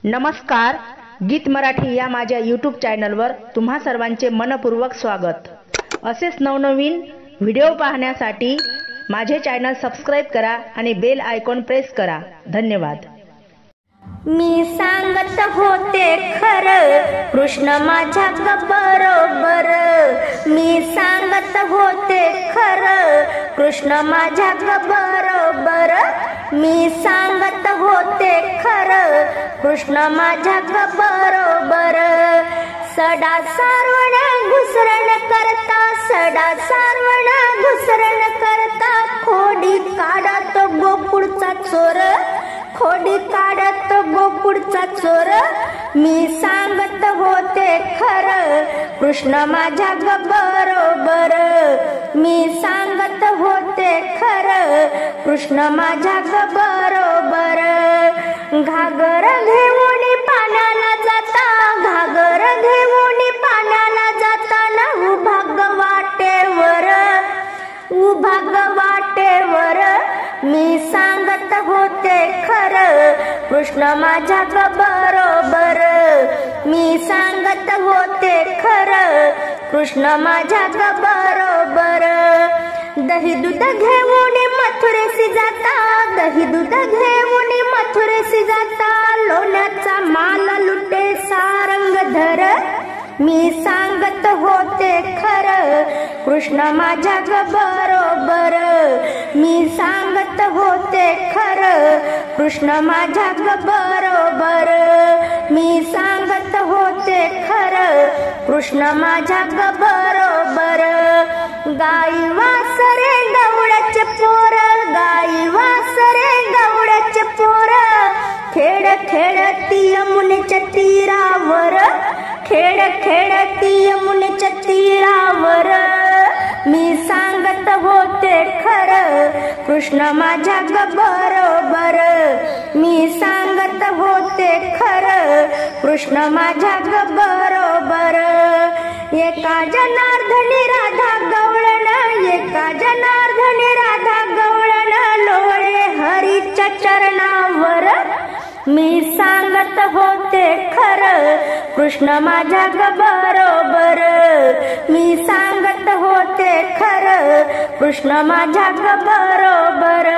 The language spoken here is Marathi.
नमस्कार, गीत मराठी या माझ्या यूट्यूब चॅनलवर तुम्हा सर्वांचे मनपूर्वक स्वागत। असेच नवनवीन व्हिडिओ पाहण्यासाठी माझे चॅनल सबस्क्राइब करा आणि बेल आयकॉन प्रेस करा। धन्यवाद। मी सांगत होते खरं, कृष्ण माझ्या बरोबर। मी सांगत होते खरं, कृष्ण माझ्या बरोबर। मी सांगत होते खरं, कृष्ण माझ्या बरोबर। सडा सारवण घुसरण करता, सडा सारवण घुसरण करता, खोडी काढत गोकुळचा चोर, खोडी काढत गोकुळचा चोर। मी सांगत होते खरं, कृष्ण माझ्या बरोबर। मी सांगत होते खरं, कृष्ण माझ्या बरोबर। घागर घेऊन पाण्याला जाता, घागर घेऊन पाण्याला जाताना उभा वाटेवर, उभा वाटेवर। मी सांगत होते खरं, कृष्ण माझ्या बरोबर। मी सांगत होते खरं, कृष्ण माझ्या बरोबर। दही दूध घेऊन मथुरेसी जाता, दही दूध घेऊन मथुरेसी जाता, लोण्याचा माल लुटे सारंगधर। मी सांगत होते खरं, कृष्ण माझ्या बरोबर। मी सांगत होते खरं, कृष्ण माझ्या बरोबर। मी सांगत होते खरं, कृष्ण माझ्या बरोबर। गाई वासरे गवळ्याचे पोर, गाई वासरे गवळ्याचे पोर, खेळ खेळती यमुनेच्या तीरावर, खेळ खेळती यमुनेच्या तीरावर। मी सांगत होते खरं, कृष्ण माझ्या बरोबर। मी सांगत होते खरं, कृष्ण माझ्या बरोबर। एका जनार्दनी राधा गवळण, एका जनार्दनी राधा गवळण, लोळे हरीच्या चरणावर। मी सांगत होते खरं, कृष्ण माझ्या बरोबर। मी सांगत होते खरं, कृष्ण माझ्या बरोबर।